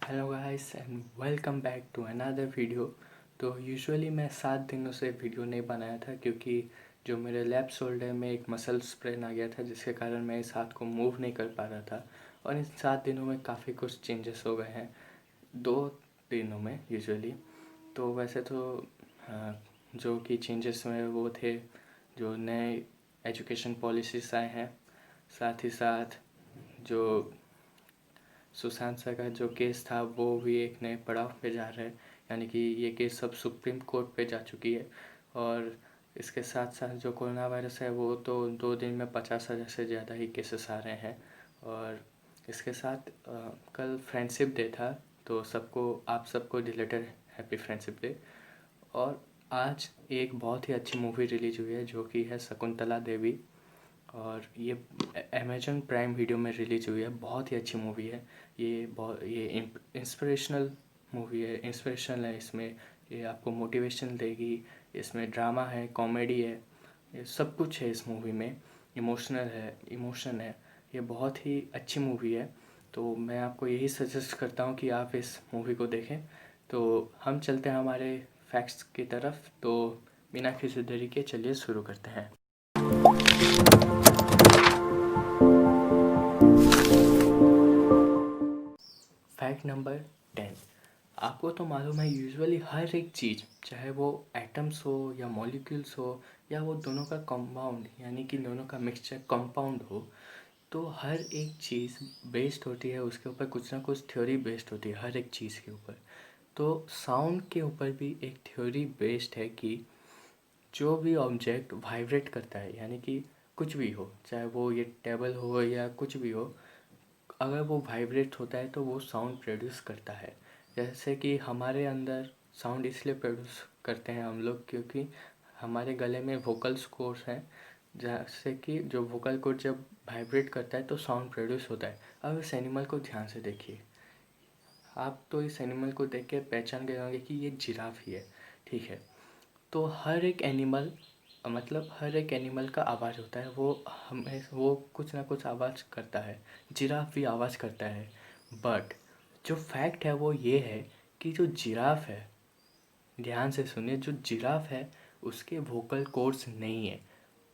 Hello guys and welcome back to another video. तो usually मैं 7 दिनों से वीडियो नहीं बनाया था क्योंकि जो मेरे लेफ्ट शोल्डर में एक मसल स्प्रेन आ गया था, जिसके कारण मैं इस हाथ को मूव नहीं कर पा रहा था। और इन 7 दिनों में काफ़ी कुछ चेंजेस हो गए हैं 2 दिनों में यूजुअली। तो वैसे तो जो कि चेंजेस हुए वो थे, जो नए एजुकेशन पॉलिसीज़ आए हैं, साथ ही साथ जो सुशांत सिंह का जो केस था वो भी एक नए पड़ाव पे जा रहा है, यानी कि ये केस सब सुप्रीम कोर्ट पे जा चुकी है। और इसके साथ साथ जो कोरोना वायरस है वो तो 2 दिन में 50,000 से ज़्यादा ही केसेस आ रहे हैं। और इसके साथ कल फ्रेंडशिप डे था, तो आप सबको रिलेटेड हैप्पी फ्रेंडशिप डे। और आज एक बहुत ही अच्छी मूवी रिलीज हुई है जो कि है शकुंतला देवी, और ये अमेजन प्राइम वीडियो में रिलीज हुई है। बहुत ही अच्छी मूवी है ये इंस्पिरेशनल मूवी है, इंस्पिरेशनल है इसमें। ये आपको मोटिवेशन देगी। इसमें ड्रामा है, कॉमेडी है, ये सब कुछ है इस मूवी में। इमोशन है। ये बहुत ही अच्छी मूवी है। तो मैं आपको यही सजेस्ट करता हूँ कि आप इस मूवी को देखें। तो हम चलते हैं हमारे फैक्ट्स की तरफ। तो बिना किसी देरी के चलिए शुरू करते हैं। Fact number 10। आपको तो मालूम है यूजुअली हर एक चीज़, चाहे वो एटम्स हो या मॉलिक्यूल्स हो या वो दोनों का कंपाउंड यानी कि दोनों का मिक्सचर कंपाउंड हो, तो हर एक चीज़ बेस्ड होती है उसके ऊपर, कुछ ना कुछ थ्योरी बेस्ड होती है हर एक चीज़ के ऊपर। तो साउंड के ऊपर भी एक थ्योरी बेस्ड है कि जो भी ऑब्जेक्ट वाइब्रेट करता है, यानी कि कुछ भी हो, चाहे वो ये टेबल हो या कुछ भी हो, अगर वो वाइब्रेट होता है तो वो साउंड प्रोड्यूस करता है। जैसे कि हमारे अंदर साउंड इसलिए प्रोड्यूस करते हैं हम लोग क्योंकि हमारे गले में वोकल्स कोर्ड्स हैं, जैसे कि जो वोकल कोर्ड जब वाइब्रेट करता है तो साउंड प्रोड्यूस होता है। अब इस एनिमल को ध्यान से देखिए। आप तो इस एनिमल को देख के पहचान गए होंगे कि ये जिराफ ही है, ठीक है। तो हर एक एनिमल का आवाज़ होता है, वो कुछ ना कुछ आवाज़ करता है। जिराफ भी आवाज़ करता है। बट जो फैक्ट है वो ये है कि जो जिराफ है, ध्यान से सुनिए, जो जिराफ है उसके वोकल कॉर्ड्स नहीं है।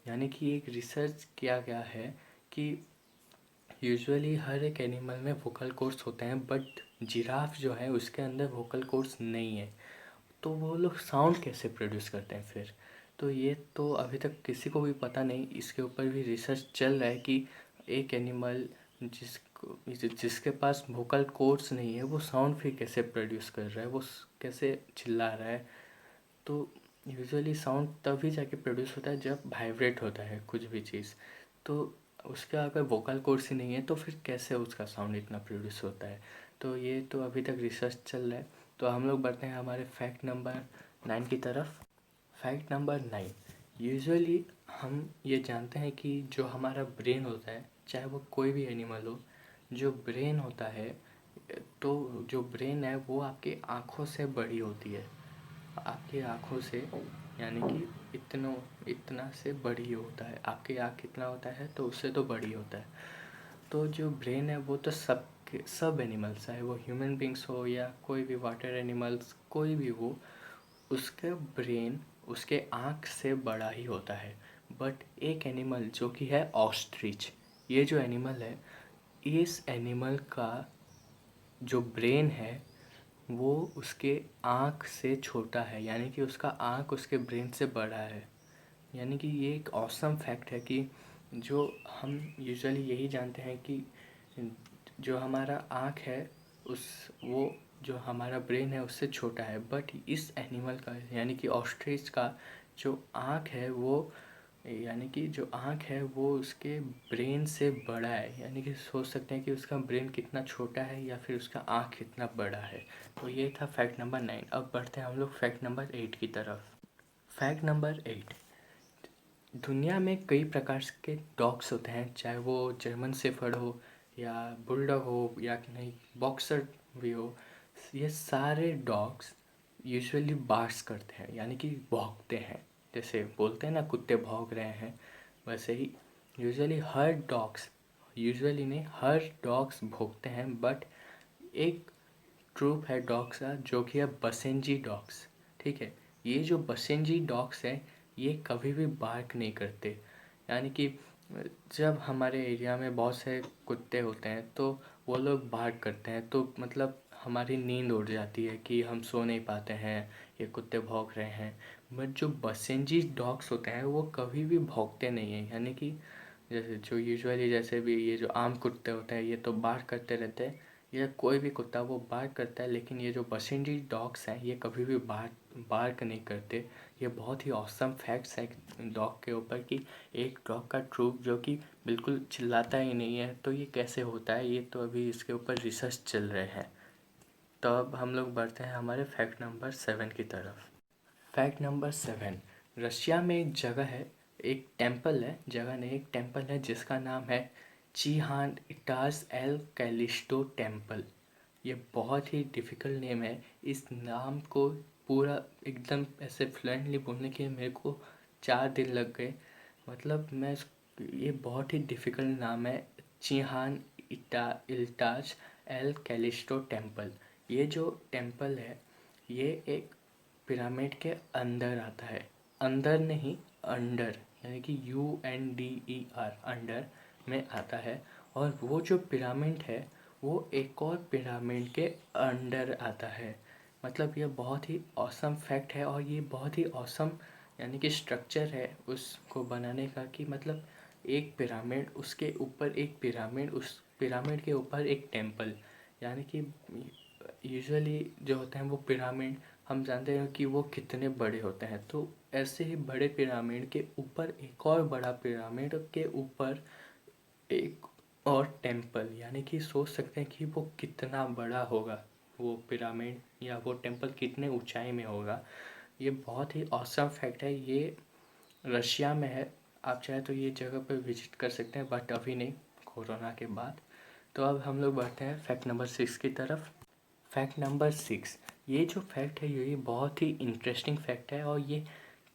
यानी कि एक रिसर्च किया गया है कि यूजुअली हर एक एनिमल में वोकल कॉर्ड्स होते हैं, बट जिराफ जो है उसके अंदर वोकल कॉर्ड्स नहीं है। तो वो लोग साउंड कैसे प्रोड्यूस करते हैं फिर? तो ये तो अभी तक किसी को भी पता नहीं। इसके ऊपर भी रिसर्च चल रहा है कि एक एनिमल जिसके पास वोकल कॉर्ड्स नहीं है वो साउंड फिर कैसे प्रोड्यूस कर रहा है, कैसे चिल्ला रहा है। तो यूजुअली साउंड तभी जाके प्रोड्यूस होता है जब वाइब्रेट होता है कुछ भी चीज़। तो उसका अगर वोकल कॉर्ड्स ही नहीं है तो फिर कैसे उसका साउंड इतना प्रोड्यूस होता है? तो ये तो अभी तक रिसर्च चल रहा है। तो हम लोग बढ़ते हैं हमारे फैक्ट नंबर 9 की तरफ। Fact number 9। यूजुअली हम ये जानते हैं कि जो हमारा ब्रेन होता है, चाहे वो कोई भी एनिमल हो, जो ब्रेन होता है, तो जो ब्रेन है वो आपकी आँखों से बड़ी होती है। आपकी आँखों से, यानी कि इतना से बड़ी होता है। आपकी आँख कितना होता है तो उससे तो बड़ी होता है। तो जो ब्रेन है वो तो सब एनिमल्स, चाहे वो ह्यूमन बींग्स हो या कोई भी वाटर एनिमल्स, कोई भी हो, उसका ब्रेन उसके आँख से बड़ा ही होता है। बट एक एनिमल जो कि है ऑस्ट्रिच, ये जो एनिमल है, इस एनिमल का जो ब्रेन है वो उसके आँख से छोटा है, यानी कि उसका आँख उसके ब्रेन से बड़ा है। यानी कि ये एक ऑसम फैक्ट है कि जो हम यूजुअली यही जानते हैं कि जो हमारा आँख है उस वो जो हमारा ब्रेन है उससे छोटा है, बट इस एनिमल का यानी कि ऑस्ट्रिच का जो आँख है वो, यानी कि जो आँख है वो उसके ब्रेन से बड़ा है। यानी कि सोच सकते हैं कि उसका ब्रेन कितना छोटा है या फिर उसका आँख कितना बड़ा है। तो ये था फैक्ट नंबर 9। अब बढ़ते हैं हम लोग फैक्ट नंबर 8 की तरफ। Fact number 8। दुनिया में कई प्रकार के डॉग्स होते हैं, चाहे वो जर्मन शेफर्ड हो या बुलडॉग हो या नहीं बॉक्सर भी हो। ये सारे डॉग्स यूजुअली बार्क्स करते हैं, यानी कि भौंकते हैं। जैसे बोलते हैं ना कुत्ते भौंक रहे हैं, वैसे ही यूजुअली नहीं, हर डॉग्स भौंकते हैं। बट एक ट्रूप है डॉग्स का, जो कि है बसेंजी डॉग्स। ठीक है, ये जो बसेंजी डॉग्स हैं ये कभी भी बार्क नहीं करते। यानी कि जब हमारे एरिया में बहुत से कुत्ते होते हैं तो वो लोग बार्क करते हैं, तो मतलब हमारी नींद उड़ जाती है कि हम सो नहीं पाते हैं, ये कुत्ते भौंक रहे हैं। बट जो बसेंजी डॉग्स होते हैं वो कभी भी भौंकते नहीं हैं। यानी कि जैसे जो यूजुअली जैसे भी ये जो आम कुत्ते होते हैं ये तो बार्क करते रहते हैं, या कोई भी कुत्ता वो बार्क करता है, लेकिन ये जो बसेंजी डॉग्स हैं ये कभी भी बार्क नहीं करते। ये बहुत ही ऑसम फैक्ट्स है डॉग के ऊपर कि एक डॉग का ट्रूप जो कि बिल्कुल चिल्लाता ही नहीं है, तो ये कैसे होता है, ये तो अभी इसके ऊपर रिसर्च चल रहे हैं। तो अब हम लोग बढ़ते हैं हमारे फैक्ट नंबर 7 की तरफ। फैक्ट नंबर 7, रशिया में एक जगह है, एक टेम्पल है, जगह नहीं एक टेम्पल है जिसका नाम है चीहान इटास एल कैलिस्टो टेम्पल। ये बहुत ही डिफ़िकल्ट नेम है। इस नाम को पूरा एकदम ऐसे फ्लुएंटली बोलने के लिए मेरे को 4 दिन लग गए। मतलब ये बहुत ही डिफ़िकल्ट नाम है, चिहान इल्टाज एल कैलिस्टो टेम्पल। ये जो टेम्पल है ये एक पिरामिड के अंदर आता है, अंदर नहीं अंडर, यानी कि UNDER अंडर में आता है। और वो जो पिरामिड है वो एक और पिरामिड के अंडर आता है। मतलब ये बहुत ही ऑसम फैक्ट है, और ये बहुत ही ऑसम यानी कि स्ट्रक्चर है उसको बनाने का, कि मतलब एक पिरामिड उसके ऊपर एक पिरामिड, उस पिरामिड के ऊपर एक टेम्पल। यानी कि यूजुअली जो होते हैं वो पिरामिड हम जानते हैं कि वो कितने बड़े होते हैं, तो ऐसे ही बड़े पिरामिड के ऊपर एक और बड़ा पिरामिड के ऊपर एक और टेम्पल। यानी कि सोच सकते हैं कि वो कितना बड़ा होगा, वो पिरामिड या वो टेम्पल कितने ऊंचाई में होगा। ये बहुत ही ऑसम फैक्ट है। ये रशिया में है, आप चाहे तो ये जगह पर विजिट कर सकते हैं, बट अभी नहीं, कोरोना के बाद। तो अब हम लोग बढ़ते हैं फैक्ट नंबर 6 की तरफ। फैक्ट नंबर 6, ये जो फैक्ट है ये बहुत ही इंटरेस्टिंग फैक्ट है, और ये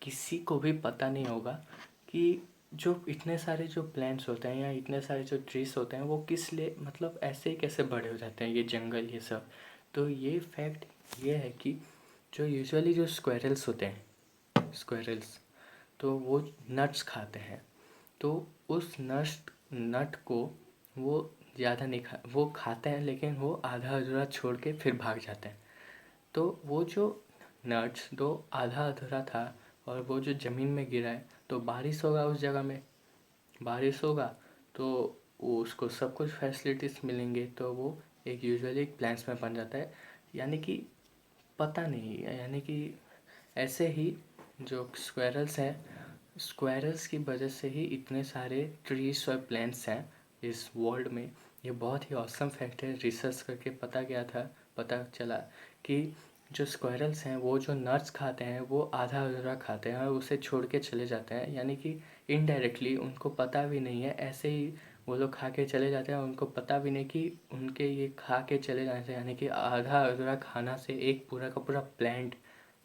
किसी को भी पता नहीं होगा कि जो इतने सारे जो प्लांट्स होते हैं या इतने सारे जो ट्रीज होते हैं वो किस लिए मतलब ऐसे ही कैसे बड़े हो जाते हैं, ये जंगल ये सब। तो ये फैक्ट ये है कि जो यूजुअली जो स्क्वेरल्स होते हैं, स्क्वेरल्स, तो वो नट्स खाते हैं। तो उस नट को वो ज़्यादा नहीं वो खाते हैं, लेकिन वो आधा अधूरा छोड़ के फिर भाग जाते हैं। तो वो जो नट्स दो आधा अधूरा था और वो जो ज़मीन में गिरा है, तो बारिश होगा उस जगह में, बारिश होगा तो वो उसको सब कुछ फैसिलिटीज़ मिलेंगे, तो वो एक यूजुअली एक प्लान्स में बन जाता है। यानी कि पता नहीं, यानी कि ऐसे ही जो स्क्वेरल्स हैं, स्क्वेरल्स की वजह से ही इतने सारे ट्रीज और प्लांट्स हैं इस वर्ल्ड में। ये बहुत ही ऑसम फैक्ट है, रिसर्च करके पता चला कि जो स्क्वेरल्स हैं वो जो नट्स खाते हैं वो आधा अधूरा खाते हैं और उसे छोड़ के चले जाते हैं। यानी कि इनडायरेक्टली उनको पता भी नहीं है, ऐसे ही वो लोग खा के चले जाते हैं, उनको पता भी नहीं कि उनके ये खा के चले जाने से, यानी कि आधा अधूरा खाना से एक पूरा का पूरा प्लांट,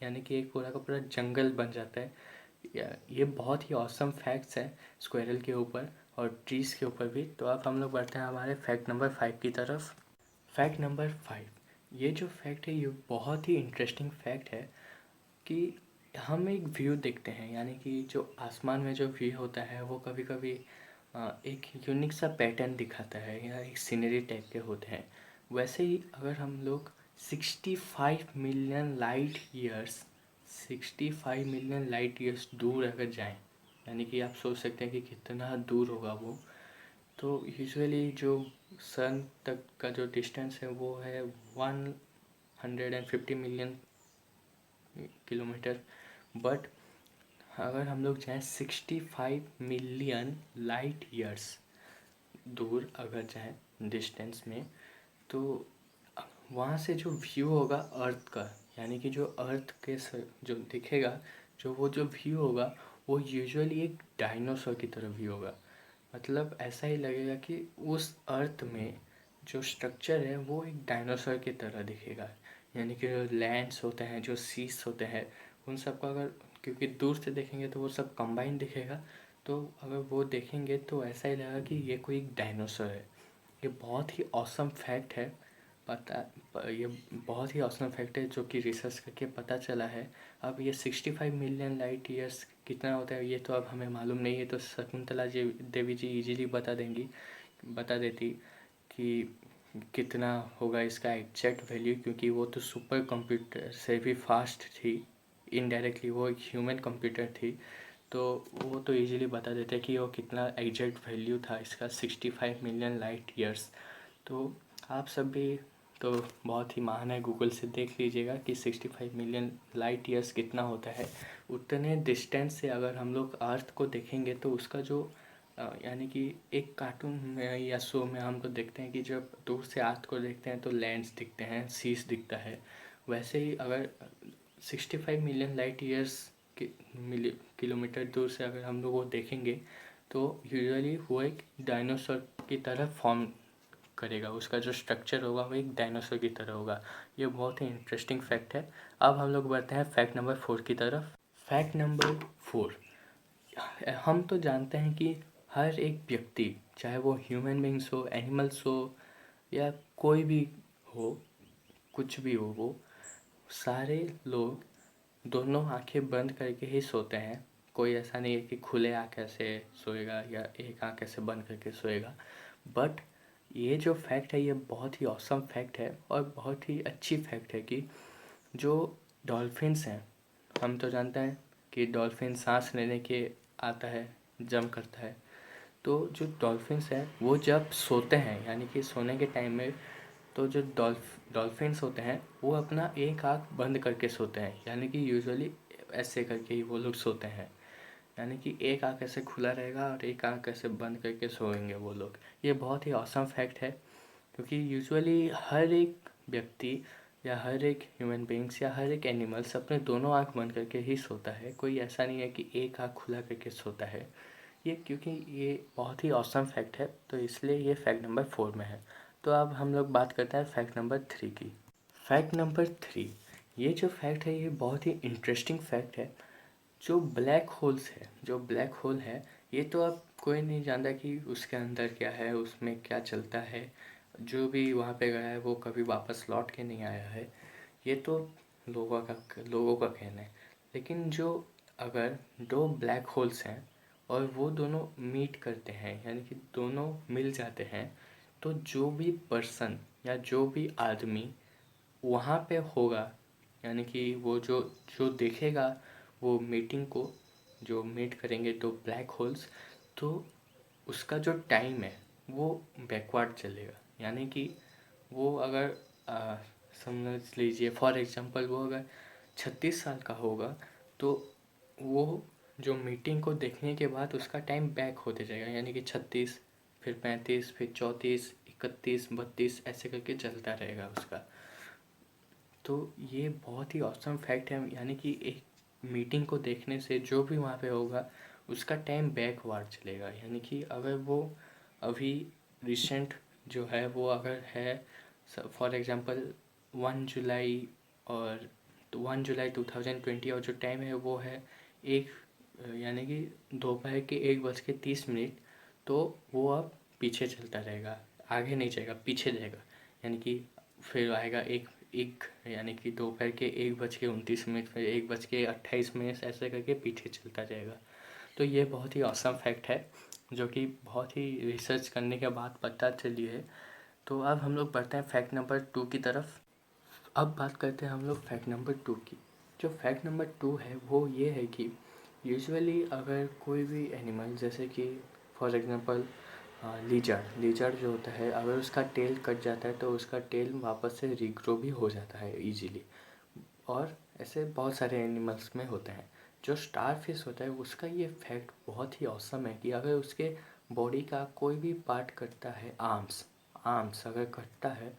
यानी कि एक पूरा का पूरा जंगल बन जाता है। ये बहुत ही ऑसम फैक्ट्स हैं स्क्वायरल के ऊपर और ट्रीज़ के ऊपर भी। तो अब हम लोग बढ़ते हैं हमारे फैक्ट नंबर 5 की तरफ। फैक्ट नंबर 5, ये जो फैक्ट है ये बहुत ही इंटरेस्टिंग फैक्ट है कि हम एक व्यू देखते हैं, यानी कि जो आसमान में जो व्यू होता है वो कभी कभी एक यूनिक सा पैटर्न दिखाता है या एक सीनरी टाइप के होते हैं। वैसे ही अगर हम लोग 65 मिलियन लाइट ईयर्स दूर अगर जाएं, यानी कि आप सोच सकते हैं कि कितना दूर होगा वो। तो यूजुअली जो सन तक का जो डिस्टेंस है वो है 150 मिलियन किलोमीटर। बट अगर हम लोग जाएँ 65 मिलियन लाइट ईयर्स दूर अगर जाएँ डिस्टेंस में, तो वहाँ से जो व्यू होगा अर्थ का, यानी कि जो अर्थ के जो दिखेगा, जो व्यू होगा वो यूजुअली एक डायनासोर की तरह व्यू होगा। मतलब ऐसा ही लगेगा कि उस अर्थ में जो स्ट्रक्चर है वो एक डायनासोर की तरह दिखेगा। यानी कि जो लैंड्स होते हैं, जो सीस होते हैं, उन सब का अगर, क्योंकि दूर से देखेंगे तो वो सब कंबाइन दिखेगा, तो अगर वो देखेंगे तो ऐसा ही लगेगा कि ये कोई एक डायनासोर है। ये बहुत ही ऑसम फैक्ट है। ये बहुत ही औसम फैक्ट है जो कि रिसर्च करके पता चला है। अब ये 65 मिलियन लाइट ईयर्स कितना होता है ये तो अब हमें मालूम नहीं है, तो शकुंतला जी देवी जी इजीली बता देती कि कितना होगा इसका एग्जैक्ट वैल्यू, क्योंकि वो तो सुपर कंप्यूटर से भी फास्ट थी। इनडायरेक्टली वो एक ह्यूमन कंप्यूटर थी, तो वो तो इजीली बता देते कि वो कितना एग्जैक्ट वैल्यू था इसका, 65 मिलियन लाइट ईयर्स। तो आप सब भी तो बहुत ही महान है, गूगल से देख लीजिएगा कि 65 मिलियन लाइट ईयर्स कितना होता है। उतने डिस्टेंस से अगर हम लोग अर्थ को देखेंगे तो उसका जो यानी कि एक कार्टून में या शो में हम तो देखते हैं कि जब दूर से अर्थ को देखते हैं तो लैंड्स दिखते हैं, सीस दिखता है। वैसे ही अगर 65 मिलियन लाइट ईयर्स किलोमीटर दूर से अगर हम लोग वो देखेंगे तो यूजुअली वो एक डायनासोर की तरह फॉर्म करेगा, उसका जो स्ट्रक्चर होगा वो एक डायनासोर की तरह होगा। ये बहुत ही इंटरेस्टिंग फैक्ट है। अब हम लोग बढ़ते हैं फैक्ट नंबर 4 की तरफ। फैक्ट नंबर 4, हम तो जानते हैं कि हर एक व्यक्ति, चाहे वो ह्यूमन बींग्स हो, एनिमल्स हो या कोई भी हो, कुछ भी हो, वो सारे लोग दोनों आंखें बंद करके ही सोते हैं। कोई ऐसा नहीं है कि खुले आंखें से सोएगा या एक आंख ऐसे बंद करके सोएगा। बट ये जो फैक्ट है ये बहुत ही ऑसम फैक्ट है और बहुत ही अच्छी फैक्ट है कि जो डॉल्फिन्स हैं, हम तो जानते हैं कि डॉल्फिन सांस लेने के आता है, जंप करता है। तो जो डॉल्फिन्स हैं वो जब सोते हैं यानी कि सोने के टाइम में, तो जो डॉल्फिन्स होते हैं वो अपना एक आँख बंद करके सोते हैं, यानी कि यूजुअली ऐसे करके ही वो लोग सोते हैं। यानी कि एक आँख ऐसे खुला रहेगा और एक आँख ऐसे बंद करके सोएंगे वो लोग। ये बहुत ही ऑसम फैक्ट है, क्योंकि यूजुअली हर एक व्यक्ति या हर एक ह्यूमन बींग्स या हर एक एनिमल्स अपने दोनों आँख बंद करके ही सोता है। कोई ऐसा नहीं है कि एक आँख खुला करके सोता है। ये क्योंकि ये बहुत ही ऑसम फैक्ट है, तो इसलिए ये फैक्ट नंबर 4 में है। तो अब हम लोग बात करते हैं फैक्ट नंबर 3 की। फैक्ट नंबर 3, ये जो फैक्ट है ये बहुत ही इंटरेस्टिंग फैक्ट है। जो ब्लैक होल्स है, जो ब्लैक होल है, ये तो अब कोई नहीं जानता कि उसके अंदर क्या है, उसमें क्या चलता है। जो भी वहाँ पे गया है वो कभी वापस लौट के नहीं आया है। ये तो लोगों का कहना है। लेकिन जो अगर दो ब्लैक होल्स हैं और वो दोनों मीट करते हैं यानी कि दोनों मिल जाते हैं, तो जो भी पर्सन या जो भी आदमी वहाँ पे होगा, यानी कि वो जो जो देखेगा वो मीटिंग को, जो मीट करेंगे दो ब्लैक होल्स, तो उसका जो टाइम है वो बैकवर्ड चलेगा। यानी कि वो अगर समझ लीजिए फॉर एग्जांपल वो अगर 36 साल का होगा, तो वो जो मीटिंग को देखने के बाद उसका टाइम बैक होते जाएगा, यानी कि 36, फिर 35, फिर 34, 31, 32 ऐसे करके चलता रहेगा उसका। तो ये बहुत ही ऑसम फैक्ट है, यानी कि एक मीटिंग को देखने से जो भी वहाँ पे होगा उसका टाइम बैकवर्ड चलेगा। यानी कि अगर वो अभी रिसेंट जो है वो अगर है फॉर एग्जांपल 1 जुलाई, और 1 जुलाई 2020 और जो टाइम है वो है एक, यानी कि दोपहर के 1:30, तो वो अब पीछे चलता रहेगा, आगे नहीं जाएगा, पीछे जाएगा। यानी कि फिर आएगा एक एक यानी कि दोपहर के 1:29, फिर 1:28 ऐसे करके पीछे चलता जाएगा। तो ये बहुत ही औसम फैक्ट है जो कि बहुत ही रिसर्च करने के बाद पता चली है। तो अब हम लोग बढ़ते हैं फैक्ट नंबर 2 की तरफ। अब बात करते हैं हम लोग फैक्ट नंबर 2 की। जो फैक्ट नंबर 2 है वो ये है कि यूजुअली अगर कोई भी एनिमल, जैसे कि फॉर एग्जांपल लीजर्ड जो होता है, अगर उसका टेल कट जाता है तो उसका टेल वापस से रीग्रो भी हो जाता है इजीली। और ऐसे बहुत सारे एनिमल्स में होते हैं। जो स्टारफिश होता है उसका ये फैक्ट बहुत ही ऑसम है कि अगर उसके बॉडी का कोई भी पार्ट कटता है, आर्म्स अगर कटता है,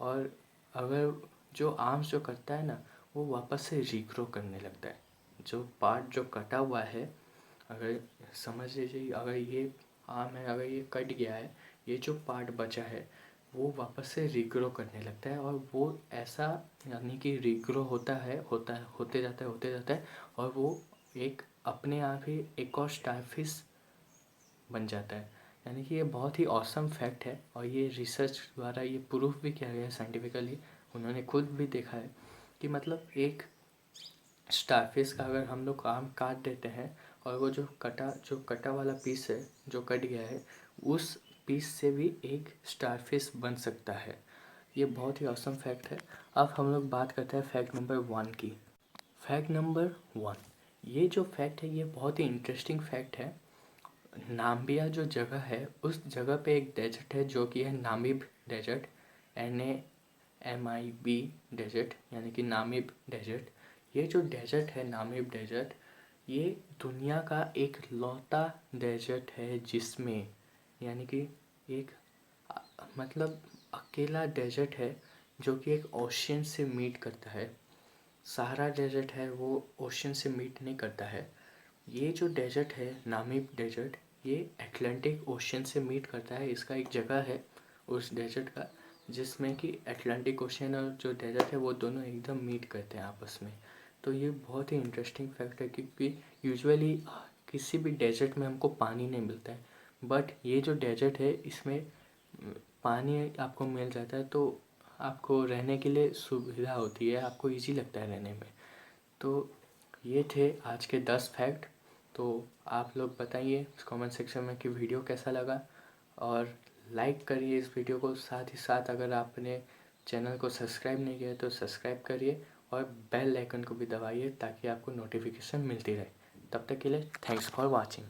और अगर जो आर्म्स जो कटता है ना वो वापस से रीग्रो करने लगता है। जो पार्ट जो कटा हुआ है, अगर समझ लीजिए अगर ये आर्म है, अगर ये कट गया है, ये जो पार्ट बचा है वो वापस से रीग्रो करने लगता है। और वो ऐसा यानी कि रीग्रो होते जाता है और वो एक अपने आप ही एक और स्टारफिश बन जाता है। यानी कि ये बहुत ही ऑसम फैक्ट है और ये रिसर्च द्वारा ये प्रूफ भी किया गया है साइंटिफिकली। उन्होंने खुद भी देखा है कि मतलब एक स्टारफिश का अगर हम लोग आम काट देते हैं और वो जो कटा वाला पीस है, जो कट गया है, उस पीस से भी एक स्टारफिश बन सकता है। ये बहुत ही ऑसम फैक्ट है। अब हम लोग बात करते हैं फैक्ट नंबर 1 की। फैक्ट नंबर 1, ये जो फैक्ट है ये बहुत ही इंटरेस्टिंग फैक्ट है। नाम्बिया जो जगह है उस जगह पे एक डेजर्ट है जो कि है नामिब डेजर्ट, NAMIB डेजर्ट, यानी कि नामिब डेजर्ट। ये जो डेजर्ट है नामिब डेजर्ट, ये दुनिया का एक लौता डेजर्ट है जिसमें, यानी कि एक मतलब अकेला डेजर्ट है जो कि एक ओशियन से मीट करता है। सहारा डेजर्ट है वो ओशियन से मीट नहीं करता है। ये जो डेजर्ट है नामिब डेजर्ट, ये अटलांटिक ओशियन से मीट करता है। इसका एक जगह है उस डेजर्ट का जिसमें कि अटलांटिक ओशियन और जो डेजर्ट है वो दोनों एकदम मीट करते हैं आपस में। तो ये बहुत ही इंटरेस्टिंग फैक्ट है क्योंकि यूजुअली किसी भी डेजर्ट में हमको पानी नहीं मिलता है, बट ये जो डेजर्ट है इसमें पानी आपको मिल जाता है, तो आपको रहने के लिए सुविधा होती है, आपको इजी लगता है रहने में। तो ये थे आज के 10 फैक्ट। तो आप लोग बताइए कमेंट सेक्शन में कि वीडियो कैसा लगा, और लाइक करिए इस वीडियो को। साथ ही साथ अगर आपने चैनल को सब्सक्राइब नहीं किया तो सब्सक्राइब करिए और बेल आइकन को भी दबाइए ताकि आपको नोटिफिकेशन मिलती रहे। तब तक के लिए थैंक्स फॉर वॉचिंग।